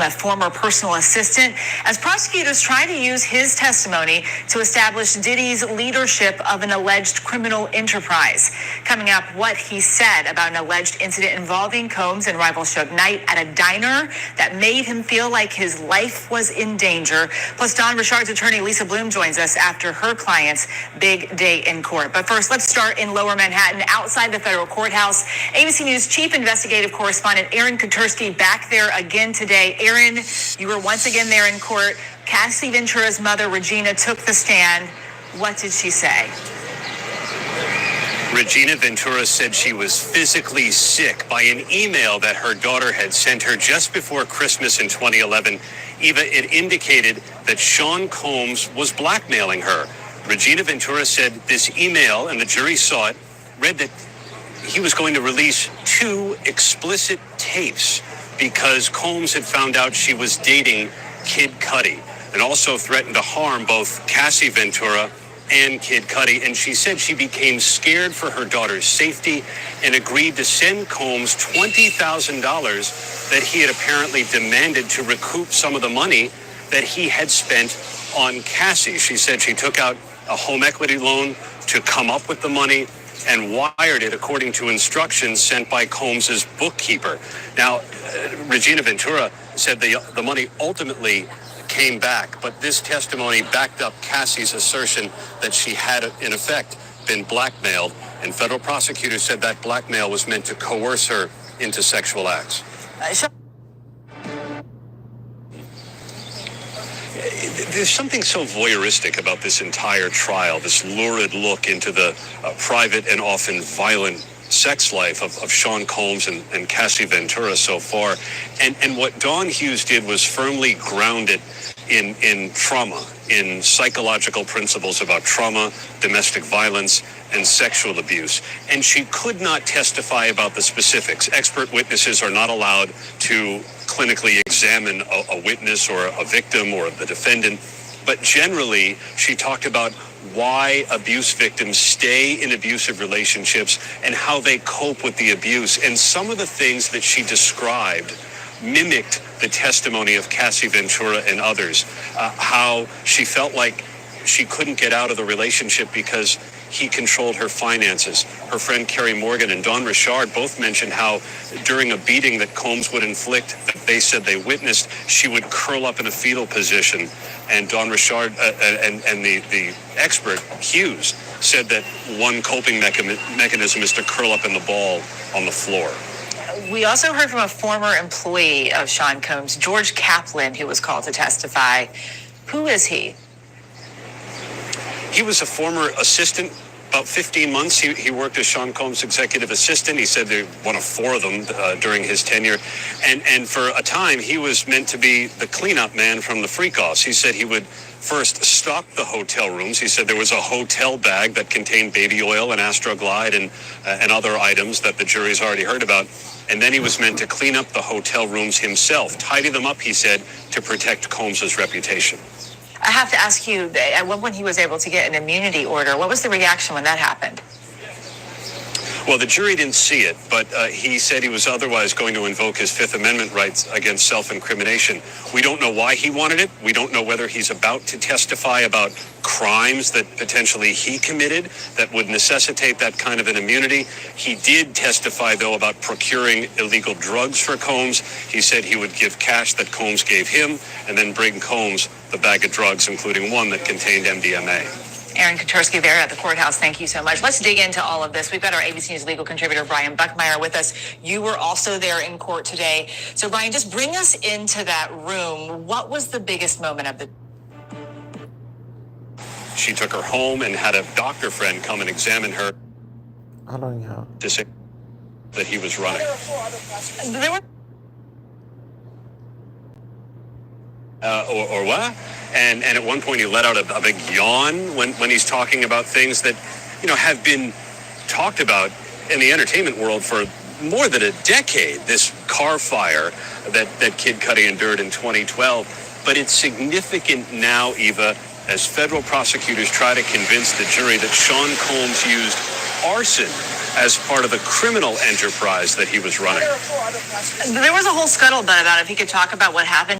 a former personal assistant, as prosecutors try to use his testimony to establish Diddy's leadership of an alleged criminal enterprise. Coming up, what he said about an alleged incident involving Combs and rival Suge Knight at a diner that made him feel like his life was in danger. Plus, Don Richard's attorney Lisa Bloom joins us after her client's big day in court. But first, let's start in Lower Manhattan, outside the federal courthouse. ABC News chief investigative correspondent Aaron Kotursky back there again today. Aaron, you were once again there in court. Cassie Ventura's mother, Regina, took the stand. What did she say? Regina Ventura said she was physically sick by an email that her daughter had sent her just before Christmas in 2011. Eva, it indicated that Sean Combs was blackmailing her. Regina Ventura said this email, and the jury saw it, read that he was going to release 2 explicit tapes because Combs had found out she was dating Kid Cudi, and also threatened to harm both Cassie Ventura and Kid Cudi. And she said she became scared for her daughter's safety and agreed to send Combs $20,000 that he had apparently demanded to recoup some of the money that he had spent on Cassie. She said she took out a home equity loan to come up with the money and wired it according to instructions sent by Combs's bookkeeper. Now, Regina Ventura said the money ultimately came back, but this testimony backed up Cassie's assertion that she had, in effect, been blackmailed, and federal prosecutors said that blackmail was meant to coerce her into sexual acts. There's something so voyeuristic about this entire trial, this lurid look into the private and often violent sex life of Sean Combs and Cassie Ventura so far. And what Dawn Hughes did was firmly ground it in trauma, in psychological principles about trauma, domestic violence, and sexual abuse. And she could not testify about the specifics. Expert witnesses are not allowed to clinically examine a witness or a victim or the defendant. But generally, she talked about why abuse victims stay in abusive relationships and how they cope with the abuse. And some of the things that she described mimicked the testimony of Cassie Ventura and others, how she felt like she couldn't get out of the relationship because he controlled her finances. Her friend Carrie Morgan and Don Richard both mentioned how during a beating that Combs would inflict, that they said they witnessed, she would curl up in a fetal position. And Don Richard and the expert Hughes said that one coping mechanism is to curl up in the ball on the floor. We also heard from a former employee of Sean Combs, George Kaplan, who was called to testify. Who is he? He was a former assistant. About 15 months, he worked as Sean Combs' executive assistant. He said they're one of 4 of them during his tenure. And for a time, he was meant to be the cleanup man from the freak-offs. He said he would first stock the hotel rooms. He said there was a hotel bag that contained baby oil and Astroglide and other items that the jury's already heard about. And then he was meant to clean up the hotel rooms himself, tidy them up, he said, to protect Combs' reputation. I have to ask you, at one point he was able to get an immunity order. What was the reaction when that happened? Well, the jury didn't see it, but he said he was otherwise going to invoke his Fifth Amendment rights against self-incrimination. We don't know why he wanted it. We don't know whether he's about to testify about crimes that potentially he committed that would necessitate that kind of an immunity. He did testify, though, about procuring illegal drugs for Combs. He said he would give cash that Combs gave him and then bring Combs the bag of drugs, including one that contained MDMA. Aaron Kotursky there at the courthouse. Thank you so much. Let's dig into all of this. We've got our ABC News legal contributor, Brian Buckmeyer, with us. You were also there in court today. So, Brian, just bring us into that room. What was the biggest moment of the... She took her home and had a doctor friend come and examine her to say that he was running. There were... Or what? And at one point he let out a big yawn when he's talking about things that, have been talked about in the entertainment world for more than a decade. This car fire that Kid Cudi endured in 2012. But it's significant now, Eva, as federal prosecutors try to convince the jury that Sean Combs used arson as part of the criminal enterprise that he was running. There was a whole scuttlebutt about if he could talk about what happened